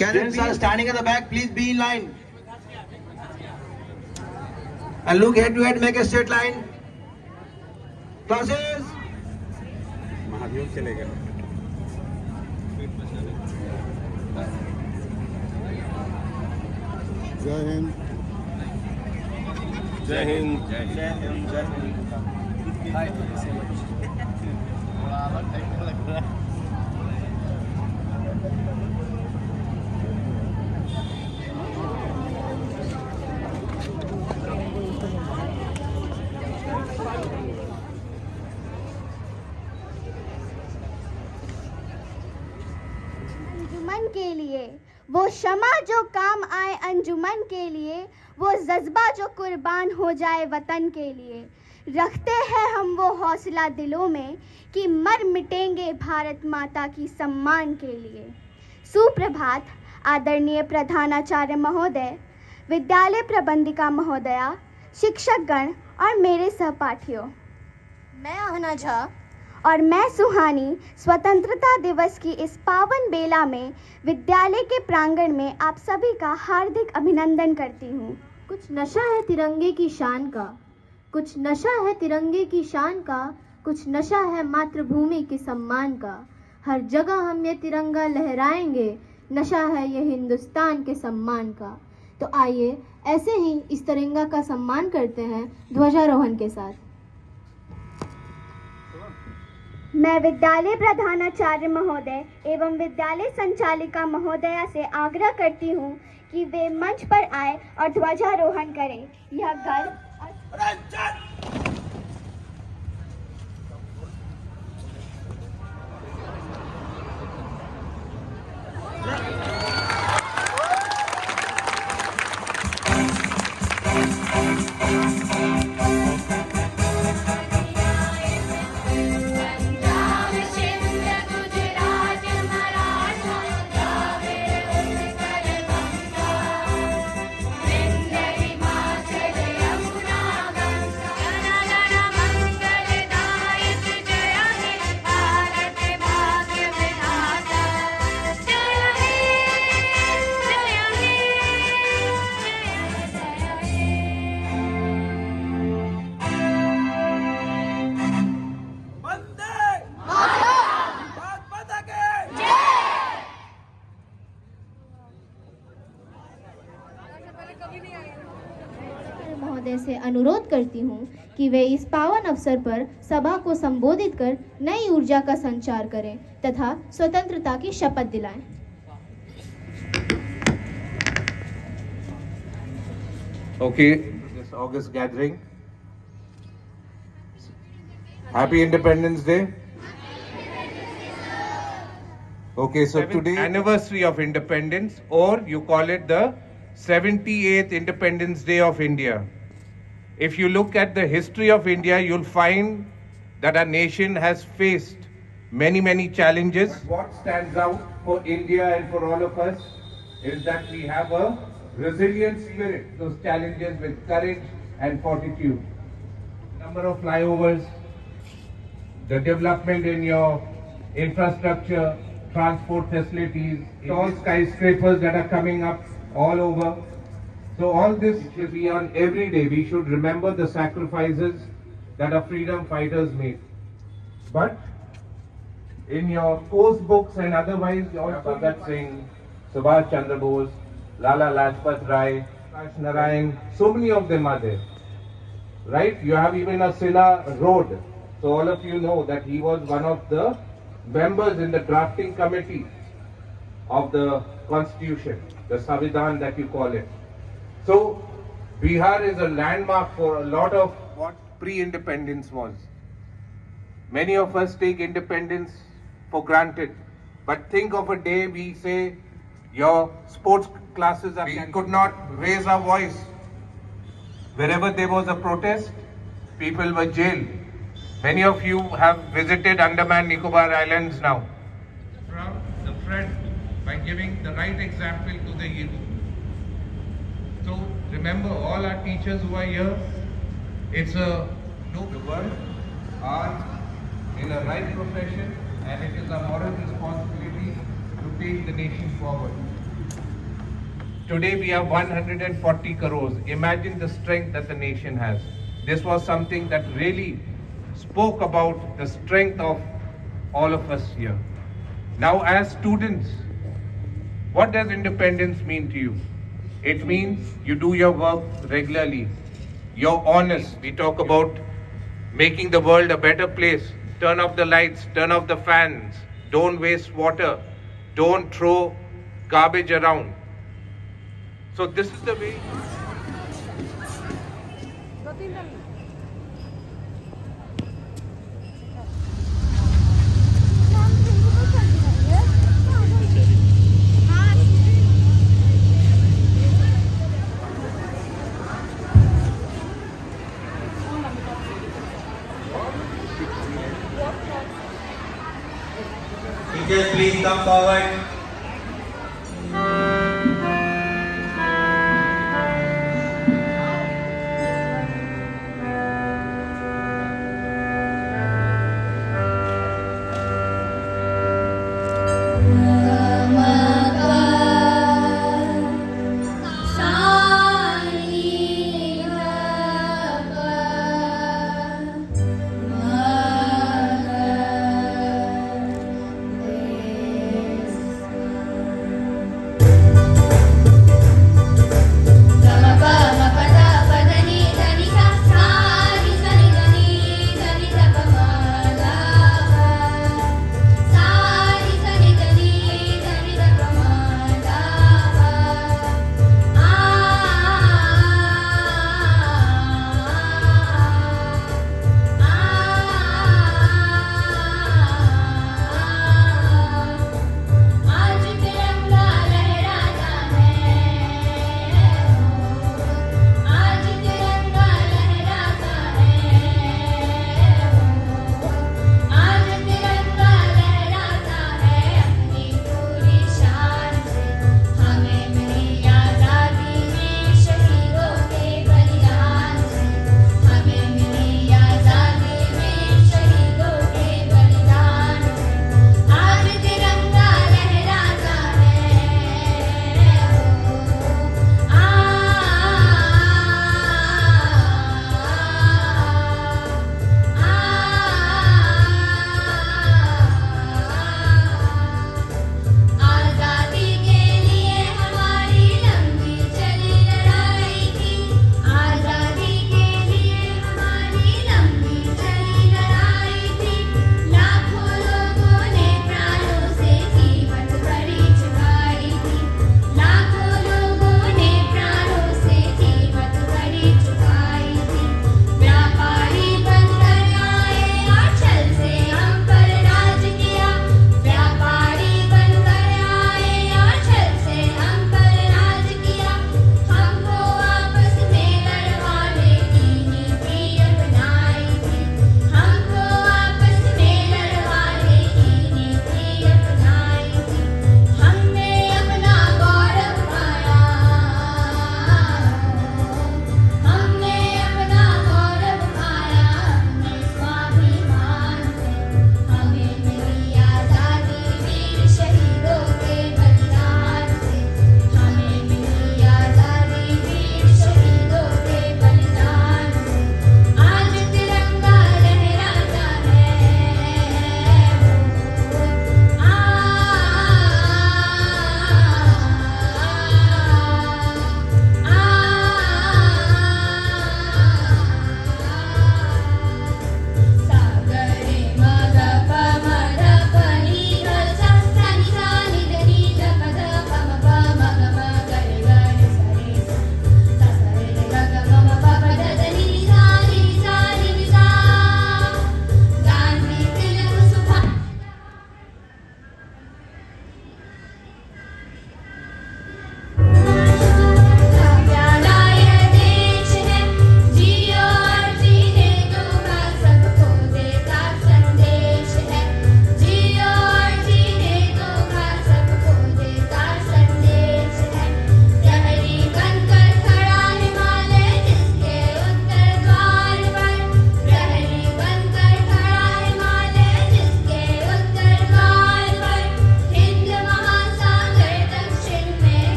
Gents are standing at the back, please be in line. And look head to head, make a straight line. Classes. Mahadev चले गए. जय हिंद. जय हिंद. जय हिंद. जय हिंद. अंजुमन के लिए वो शमा जो काम आए, अंजुमन के लिए वो जज्बा जो कुर्बान हो जाए वतन के लिए. रखते हैं हम वो हौसला दिलों में कि मर मिटेंगे भारत माता की सम्मान के लिए. सुप्रभात आदरणीय प्रधानाचार्य महोदय, विद्यालय प्रबंधिका महोदया, शिक्षकगण और मेरे सहपाठियों. मैं आहना झा और मैं सुहानी स्वतंत्रता दिवस की इस पावन बेला में विद्यालय के प्रांगण में आप सभी का हार्दिक अभिनंदन करती हूँ. कुछ नशा है तिरंगे की शान का, कुछ नशा है तिरंगे की शान का, कुछ नशा है मातृभूमि के सम्मान का. हर जगह हम ये तिरंगा लहराएंगे, नशा है ये हिंदुस्तान के सम्मान का. तो आइए ऐसे ही इस तिरंगा का सम्मान करते हैं ध्वजारोहण के साथ. मैं विद्यालय प्रधानाचार्य महोदय एवं विद्यालय संचालिका महोदया से आग्रह करती हूँ कि वे मंच पर आए और ध्वजारोहण करें. यह गर्व महोदय से अनुरोध करती हूँ कि वे इस पावन अवसर पर सभा को संबोधित कर नई ऊर्जा का संचार करें तथा स्वतंत्रता की शपथ दिलाएं. Okay, this August gathering. Happy Independence Day. Okay, so today anniversary of independence, or you call it the 78th Independence Day of India. If you look at the history of India, you'll find that our nation has faced many challenges. But what stands out for India and for all of us is that we have a resilient spirit, those challenges with courage and fortitude. Number of flyovers, the development in your infrastructure, transport facilities, tall skyscrapers that are coming up all over. So all this should be on every day. We should remember the sacrifices that our freedom fighters made. But in your course books and otherwise, you also Bhagat Singh, Subhash Chandra Bose, Lala Lajpat Rai, Prakash Narayan, so many of them are there. Right? You have even a Silla Road. So all of you know that he was one of the members in the drafting committee of the constitution, the Savidhan that you call it. So Bihar is a landmark for a lot of what pre-independence was. Many of us take independence for granted, but think of a day we say your sports classes are. We could not raise our voice. Wherever there was a protest, people were jailed. Many of you have visited Andaman Nicobar Islands now. From the front by giving the right example to the youth. So remember, all our teachers who are here, it's a noble world, are in a right profession, and it is our moral responsibility to take the nation forward. Today we have 140 crores. Imagine the strength that the nation has. This was something that really spoke about the strength of all of us here. Now, as students, what does independence mean to you? It means you do your work regularly. You're honest. We talk about making the world a better place. Turn off the lights, turn off the fans. Don't waste water. Don't throw garbage around. So this is the way. Teachers, please come forward.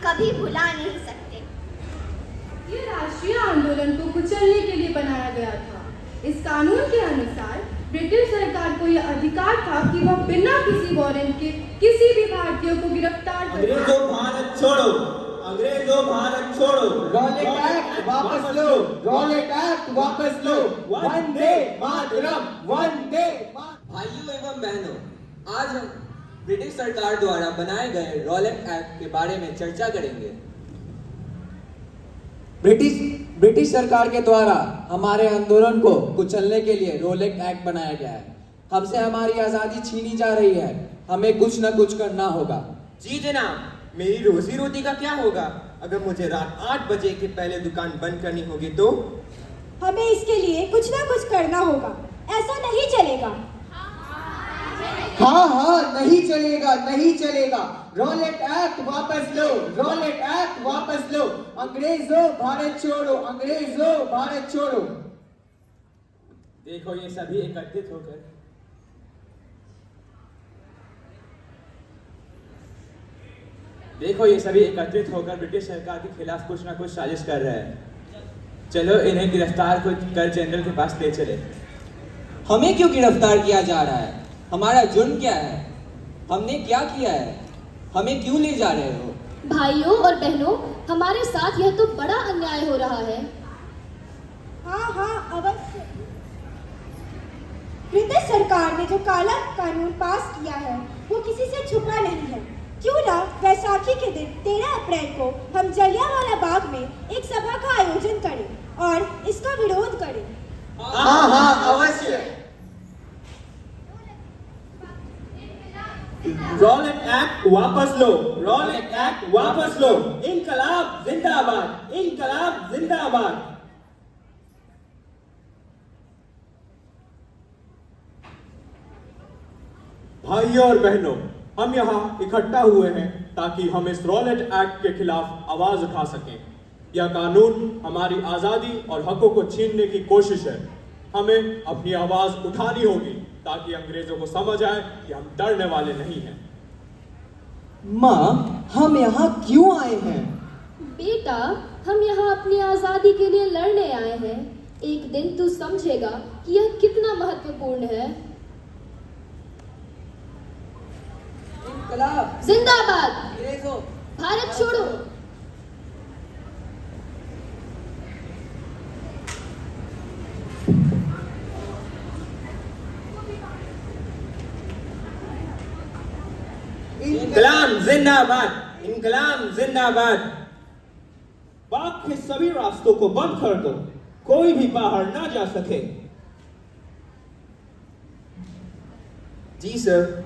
कभी भुला नहीं सकते। ये राष्ट्रीय आंदोलन को कुचलने के लिए बनाया गया था। इस कानून के अनुसार ब्रिटिश सरकार को यह अधिकार था कि वह बिना किसी वारंट के किसी भी भारतीय को गिरफ्तार कर अंग्रेजों भारत छोड़ो, अंग्रेजों भारत छोड़ो, रॉलेट एक्ट वापस लो, रॉलेट एक्ट वापस लो, वंदे मातरम, वंदे मातरम। भाइयों एवं बहनों, आज हम ब्रिटिश सरकार द्वारा बनाए गए रॉलेट एक्ट के बारे में चर्चा करेंगे। ब्रिटिश सरकार के द्वारा हमारे आंदोलन को कुचलने के लिए रॉलेट एक्ट बनाया गया है। हमसे हमारी आजादी छीनी जा रही है, हमें कुछ न कुछ करना होगा। जी जनाब, मेरी रोजी रोटी का क्या होगा अगर मुझे रात 8 बजे के पहले दुकान बंद करनी होगी तो? हमें इसके लिए कुछ ना कुछ करना होगा, ऐसा नहीं चलेगा। हाँ हाँ, नहीं चलेगा, नहीं चलेगा। रॉलेट एक्ट वापस लो, रॉलेट एक्ट वापस लो। अंग्रेजों भारत छोड़ो, अंग्रेजों भारत छोड़ो। देखो ये सभी एकत्रित होकर ब्रिटिश सरकार के खिलाफ कुछ ना कुछ साजिश कर रहे हैं। चलो इन्हें गिरफ्तार कर जनरल के पास ले चले। हमें क्यों गिरफ्तार किया जा रहा है? हमारा जुर्म क्या है? हमने क्या किया है? हमें क्यों ले जा रहे हो? भाइयों और बहनों, हमारे साथ यह तो बड़ा अन्याय हो रहा है। हाँ हाँ, अवश्य। ब्रिटिश सरकार ने जो काला कानून पास किया है वो किसी से छुपा नहीं है। क्यों ना वैसाखी के दिन 13 अप्रैल को हम जलियांवाला बाग में एक सभा का आयोजन करें और इसका विरोध करें। हाँ हाँ, अवश्य। रॉलेट एक्ट वापस लो, रॉलेट एक्ट वापस लो। इनकलाब जिंदाबाद, इनकलाब जिंदाबाद। भाइयों और बहनों, हम यहाँ इकट्ठा हुए हैं ताकि हम इस रॉलेट एक्ट के खिलाफ आवाज उठा सकें। यह कानून हमारी आजादी और हकों को छीनने की कोशिश है। हमें अपनी आवाज उठानी होगी ताकि अंग्रेजों को समझ आए कि हम डरने वाले नहीं हैं। माँ, हम यहाँ क्यों आए हैं? बेटा, हम यहाँ अपनी आजादी के लिए लड़ने आए हैं। एक दिन तू समझेगा कि यह कितना महत्वपूर्ण है। इनकलाब जिंदाबाद, अंग्रेजों भारत छोड़ो। इनकलाब जिंदाबाद, इनकलाब जिंदाबाद। बाग के सभी रास्तों को बंद कर दो, कोई भी बाहर ना जा सके। जी सर।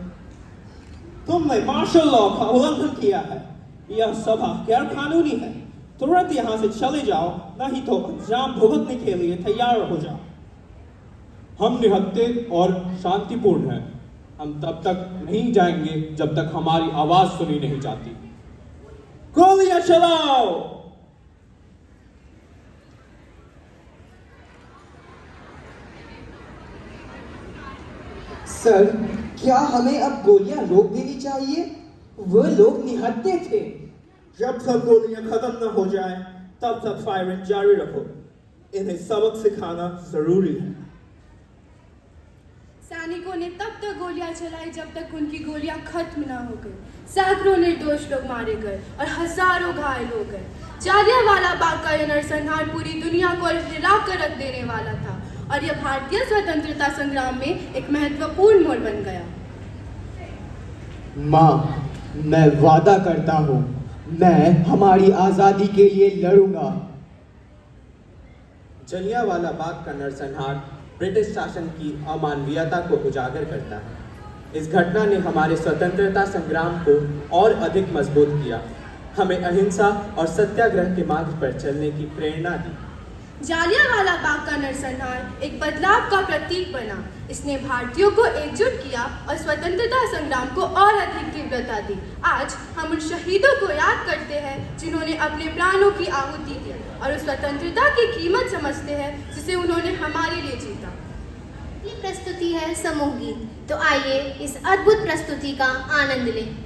तुमने मार्शल लॉ का उल्लंघन किया है। यह सभा गैर कानूनी है। तुरंत यहाँ से चले जाओ, नहीं तो अंजाम भुगतने के लिए तैयार हो जाओ। हम निहत्थे और शांतिपूर्ण हैं। हम तब तक नहीं जाएंगे जब तक हमारी आवाज सुनी नहीं जाती। गोलियां चलाओ। सर, क्या हमें अब गोलियां रोक देनी चाहिए? वो लोग निहत्थे थे। जब तक गोलियां खत्म न हो जाए तब तक फायरिंग जारी रखो। इन्हें सबक सिखाना जरूरी है। सैनिकों ने तब तक गोलियां चलाई जब तक उनकी गोलियां खत्म ना हो गई। सैकड़ों निर्दोष लोग मारे गए और हजारों घायल हो गए। जालियांवाला बाग का यह नरसंहार पूरी दुनिया को हिला कर रख देने वाला था और यह भारतीय स्वतंत्रता संग्राम में एक महत्वपूर्ण मोड़ बन गया। माँ, मैं वादा करता हूँ, मैं हमारी आजादी के लिए लड़ूंगा। जलियांवाला बाग का नरसंहार ब्रिटिश शासन की अमानवीयता को उजागर करता है। इस घटना ने हमारे स्वतंत्रता संग्राम को और अधिक मजबूत किया, हमें अहिंसा और सत्याग्रह के मार्ग पर चलने की प्रेरणा दी। जालियांवाला बाग का नरसंहार एक बदलाव का प्रतीक बना। इसने भारतीयों को एकजुट किया और स्वतंत्रता संग्राम को और अधिक तीव्रता दी। आज हम उन शहीदों को याद करते हैं जिन्होंने अपने प्राणों की आहुति दी और उस स्वतंत्रता की कीमत समझते हैं जिसे उन्होंने हमारे लिए जीता। ये प्रस्तुति है समूह गीत, तो आइए इस अद्भुत प्रस्तुति का आनंद लें।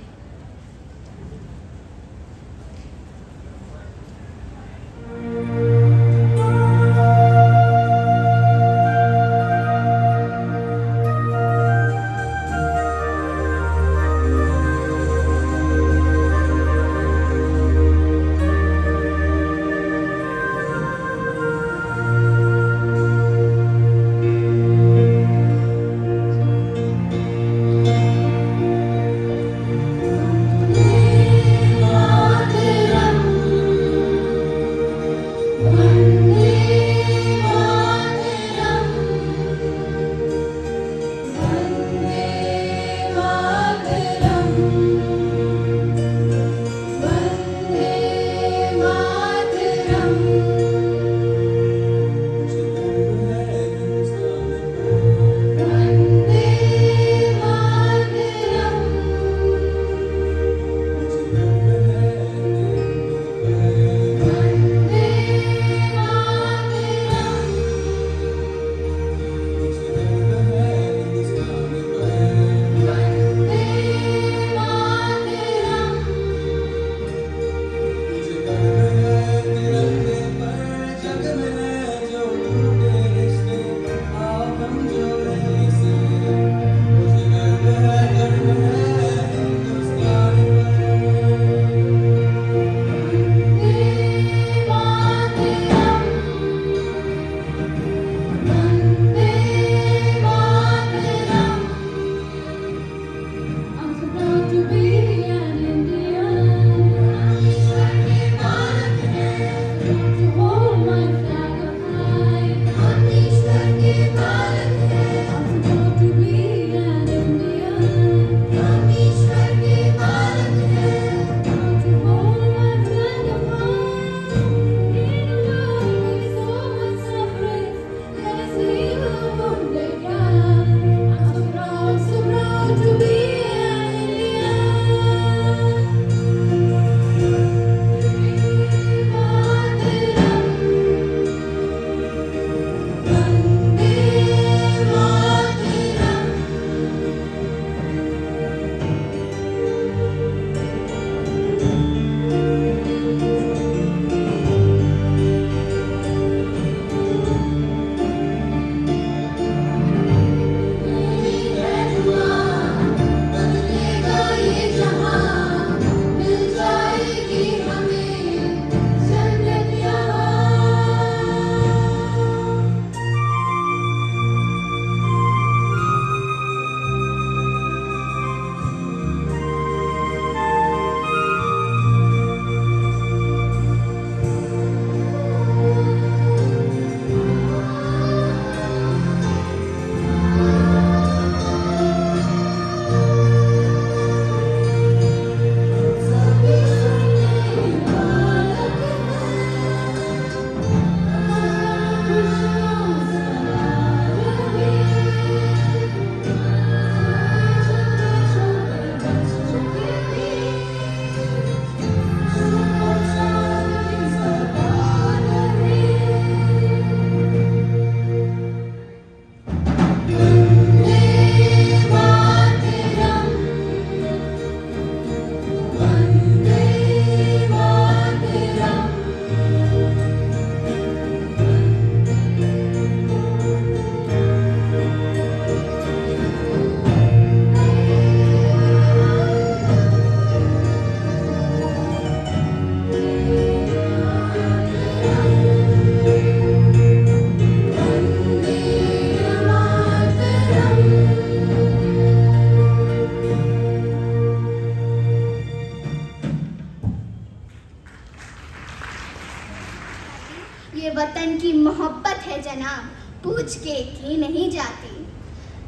है जनाब, पूछ के की नहीं जाती।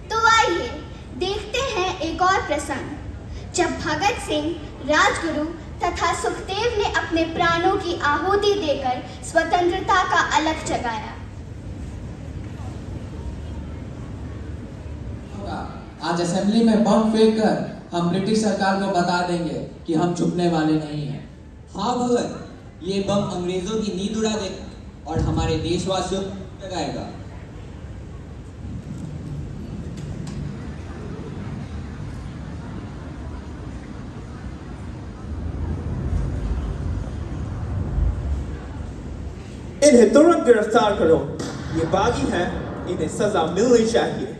तो आइए देखते हैं एक और प्रसंग, जब भगत सिंह, राजगुरु तथा सुखदेव ने अपने प्राणों की आहुति देकर स्वतंत्रता का अलख जगाया। आज असेंबली में बम फेंक कर हम ब्रिटिश सरकार को बता देंगे कि हम झुकने वाले नहीं हैं। हाँ भगत, ये बम अंग्रेजों की नींद उड़ा देगा और हमारे देशवासियों को जगाएगा। इन्हें तुरंत गिरफ्तार करो, ये बागी हैं, इन्हें सजा मिलनी चाहिए।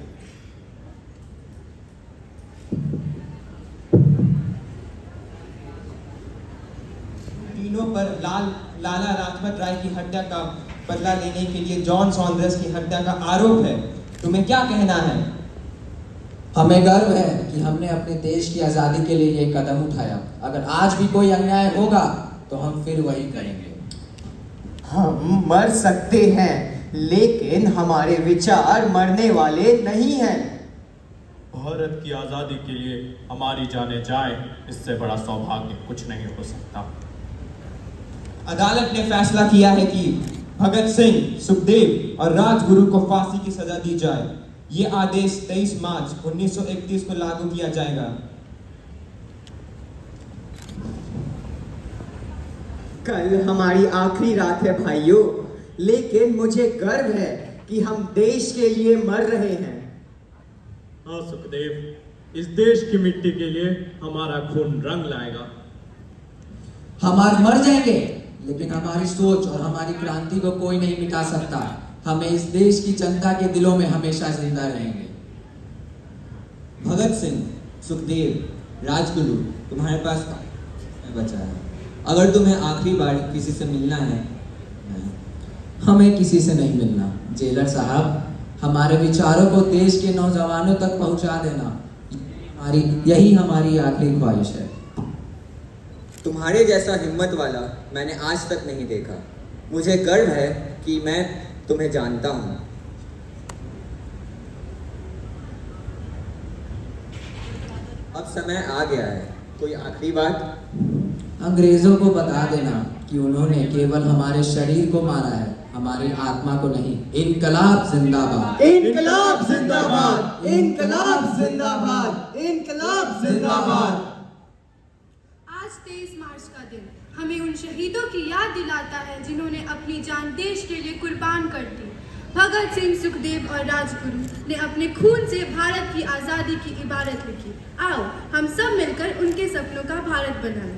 तीनों पर लाला लाजपत राय की हत्या का बदला लेने के लिए जॉन सॉन्डर्स की हत्या का आरोप है। तुम्हें क्या कहना है? हमें गर्व है कि हमने अपने देश की आज़ादी के लिए ये कदम उठाया। अगर आज भी कोई अन्याय होगा तो हम फिर वही करेंगे। हम मर सकते हैं, लेकिन हमारे विचार मरने वाले नहीं हैं। भारत की आज़ादी के लिए हमारी जानें जाए, इससे बड़ा सौभाग्य कुछ नहीं हो सकता। अदालत ने फैसला किया है कि भगत सिंह, सुखदेव और राजगुरु को फांसी की सजा दी जाए। ये आदेश 23 मार्च 1931 को लागू किया जाएगा। कल हमारी आखिरी रात है भाइयों, लेकिन मुझे गर्व है कि हम देश के लिए मर रहे हैं। हाँ सुखदेव, इस देश की मिट्टी के लिए हमारा खून रंग लाएगा। हमारे मर जाएंगे, लेकिन हमारी सोच और हमारी क्रांति को कोई नहीं मिटा सकता। हमें इस देश की जनता के दिलों में हमेशा जिंदा रहेंगे। भगत सिंह, सुखदेव, राजगुरु, तुम्हारे पास बचा है। अगर तुम्हें आखिरी बार किसी से मिलना है, हमें किसी से नहीं मिलना। जेलर साहब, हमारे विचारों को देश के नौजवानों तक पहुंचा देना, यही हमारी आखिरी ख्वाहिश है। तुम्हारे जैसा हिम्मत वाला मैंने आज तक नहीं देखा। मुझे गर्व है कि मैं तुम्हें जानता हूँ। अब समय आ गया है, कोई आखिरी बात? अंग्रेजों को बता देना कि उन्होंने केवल हमारे शरीर को मारा है, हमारी आत्मा को नहीं। इनकलाब जिंदाबाद! इनकलाब जिंदाबाद! इनकलाब जिंदाबाद! इनकलाब जिंदाबाद! आज 23 मार्च का दिन हमें उन शहीदों की याद दिलाता है जिन्होंने अपनी जान देश के लिए कुर्बान कर दी। भगत सिंह, सुखदेव और राजगुरु ने अपने खून से भारत की आज़ादी की इबारत लिखी। आओ हम सब मिलकर उनके सपनों का भारत बनाएं।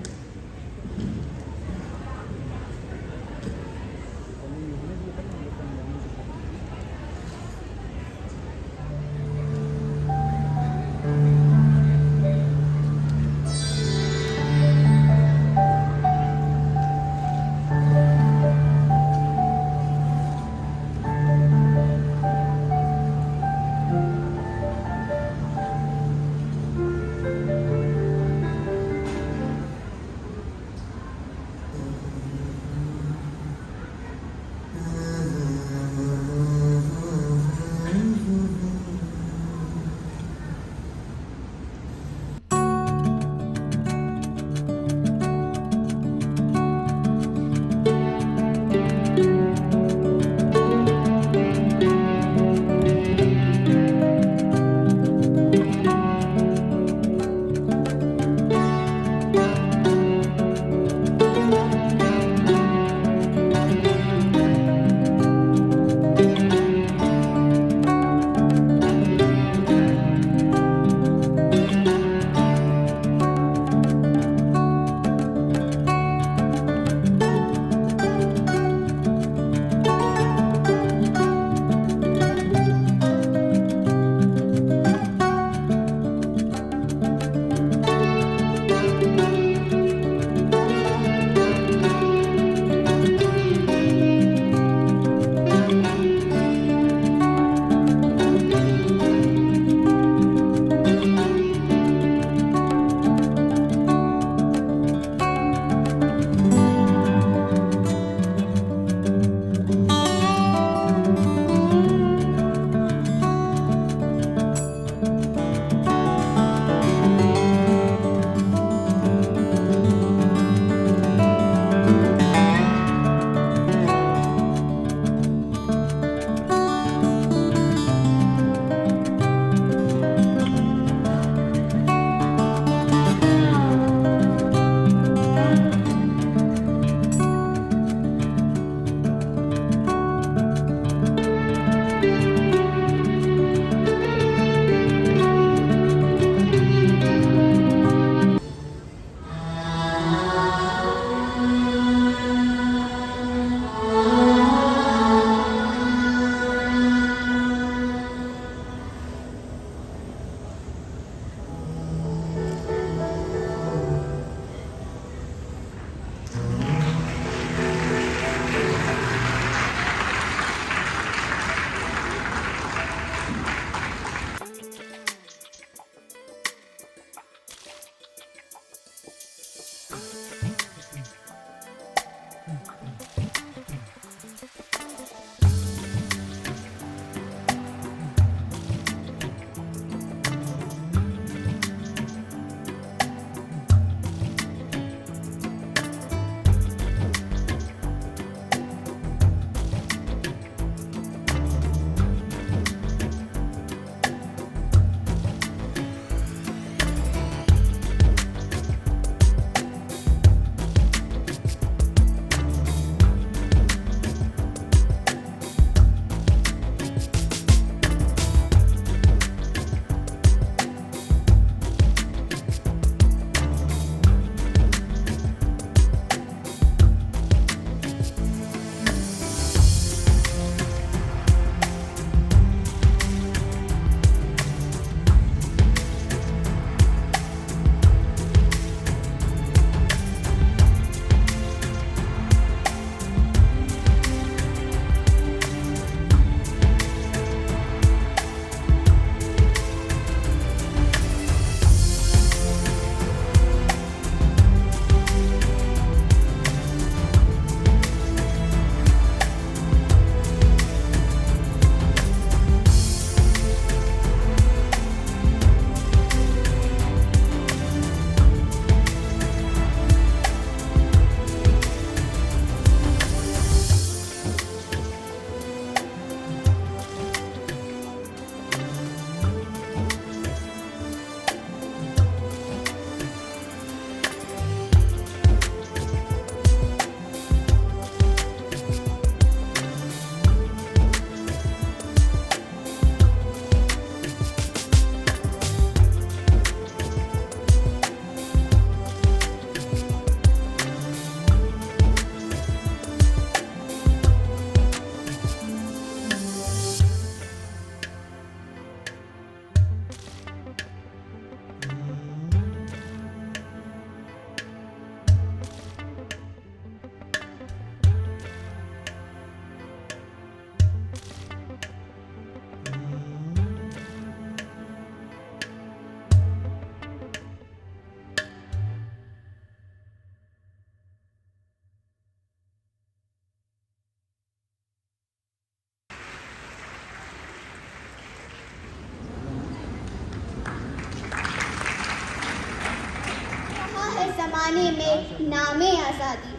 ज़माने में नामे आज़ादी।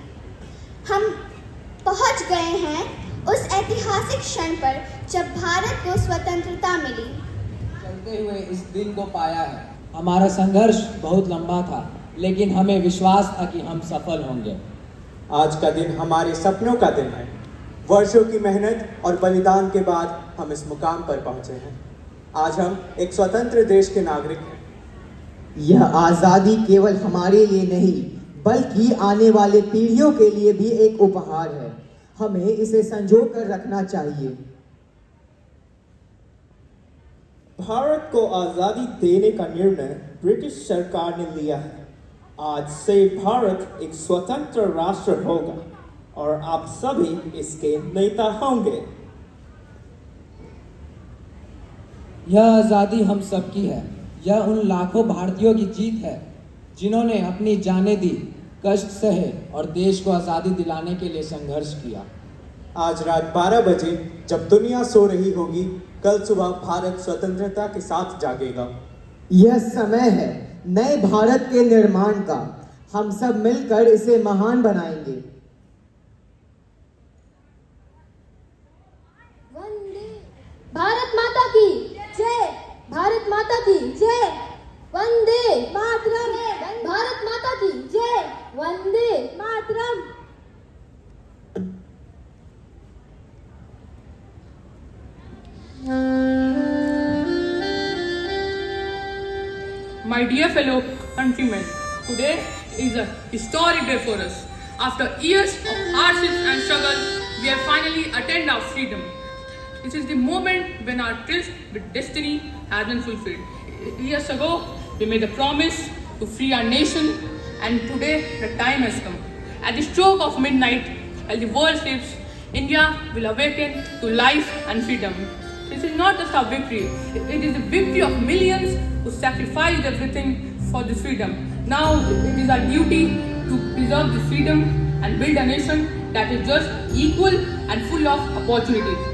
हम पहुंच गए हैं उस ऐतिहासिक क्षण पर जब भारत को स्वतंत्रता मिली। चलते हुए इस दिन को पाया है। हमारा संघर्ष बहुत लंबा था, लेकिन हमें विश्वास था कि हम सफल होंगे। आज का दिन हमारे सपनों का दिन है। वर्षों की मेहनत और बलिदान के बाद हम इस मुकाम पर पहुंचे हैं। आज हम एक स्वतंत्र देश के नागरिक हैं। यह आज़ादी केवल हमारे लिए नहीं बल्कि आने वाले पीढ़ियों के लिए भी एक उपहार है। हमें इसे संजो कर रखना चाहिए। भारत को आज़ादी देने का निर्णय ब्रिटिश सरकार ने लिया है। आज से भारत एक स्वतंत्र राष्ट्र होगा और आप सभी इसके नेता होंगे। यह आज़ादी हम सबकी है। यह उन लाखों भारतीयों की जीत है जिन्होंने अपनी जानें दी, कष्ट सहे और देश को आज़ादी दिलाने के लिए संघर्ष किया। आज रात 12 बजे जब दुनिया सो रही होगी, कल सुबह भारत स्वतंत्रता के साथ जागेगा। यह समय है नए भारत के निर्माण का। हम सब मिलकर इसे महान बनाएंगे। भारत माता की जय। भारत माता की जय। वंदे मातरम। भारत माता की जय। Vande Mataram. My dear fellow countrymen, today is a historic day for us. After years of hardships and struggle, we have finally attained our freedom. This is the moment when our tryst with destiny has been fulfilled. Years ago, we made a promise to free our nation, and today the time has come. At the stroke of midnight, while the world sleeps, India will awaken to life and freedom. This is not just our victory, it is the victory of millions who sacrificed everything for this freedom. Now it is our duty to preserve this freedom and build a nation that is just, equal and full of opportunities.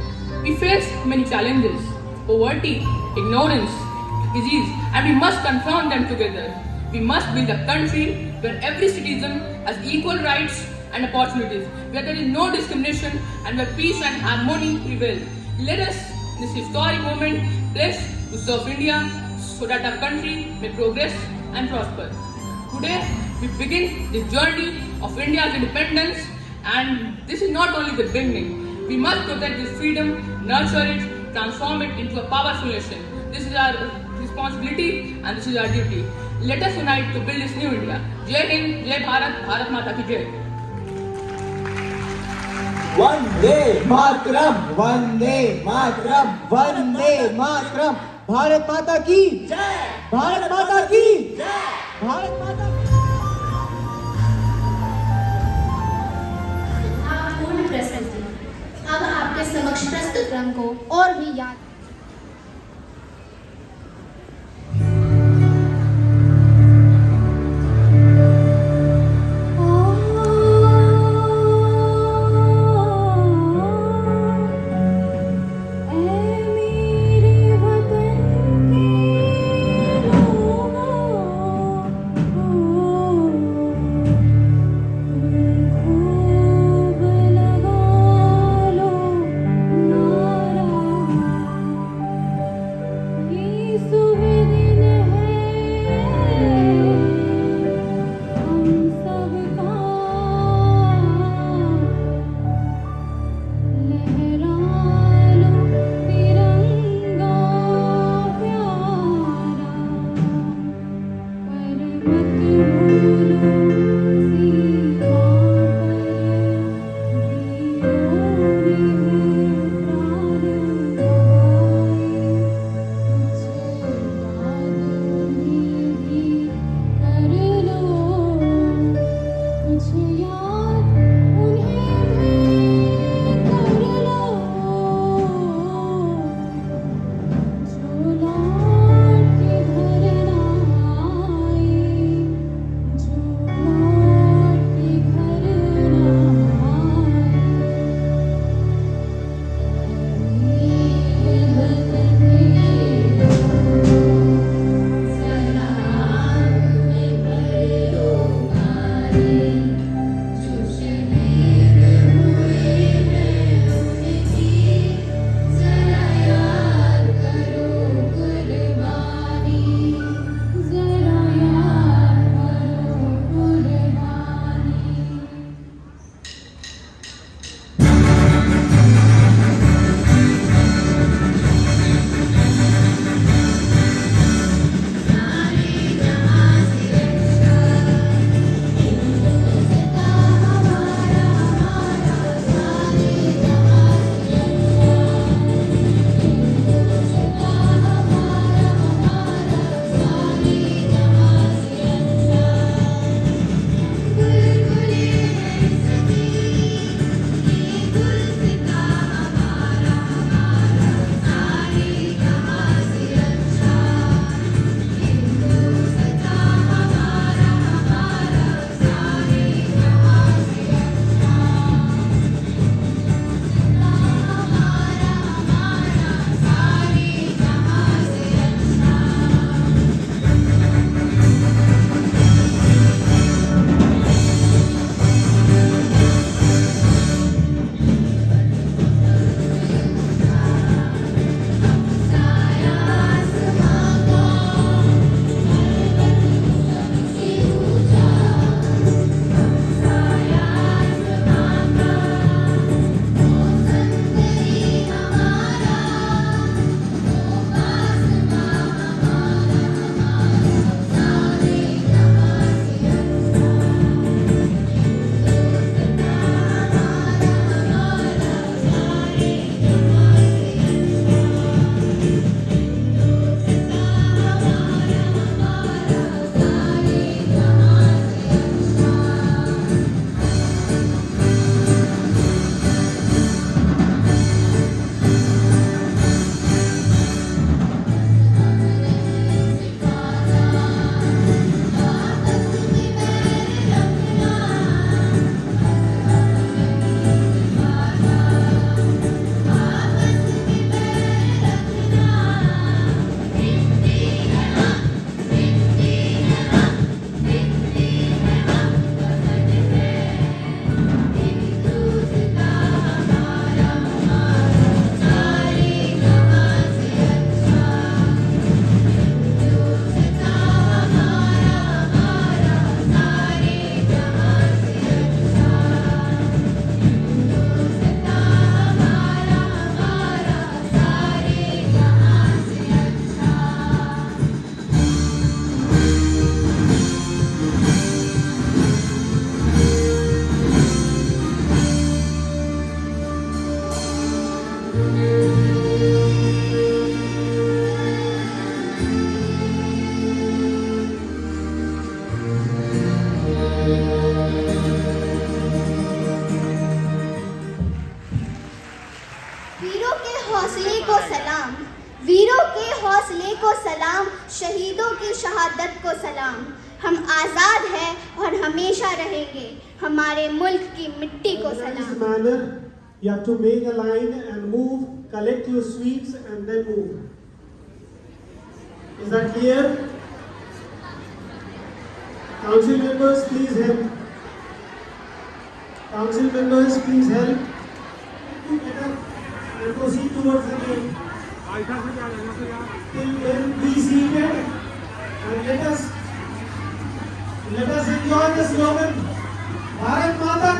We face many challenges, poverty, ignorance, disease, and we must confront them together. We must build a country where every citizen has equal rights and opportunities, where there is no discrimination and where peace and harmony prevail. Let us, in this historic moment, pledge to serve India so that our country may progress and prosper. Today, we begin the journey of India's independence, and this is not only the beginning. We must protect this freedom, nurture it, transform it into a powerful nation. This is our responsibility and this is our duty. Let us unite to build this new India. Jai Hind, Jai Bharat, Bharat Mata ki Jai. Vande Mataram. Vande Mataram. Vande Mataram. Bharat माता की जय। भारत माता की जय। भारत माता की। पूर्ण प्रस्तुति। अब आपके समक्ष प्रस्तुत क्रम को और भी याद को सलाम, शहीदों की शहादत को सलाम। हम आज़ाद हैं और हमेशा रहेंगे, हमारे मुल्क की मिट्टी को सलाम। You have to make a line and move, collect your sweets and then move. Is that clear? Council members, please help. Council members, please help. To get up and proceed towards the gate. Till then, be seated and let us enjoy the slogan. Bharat Mata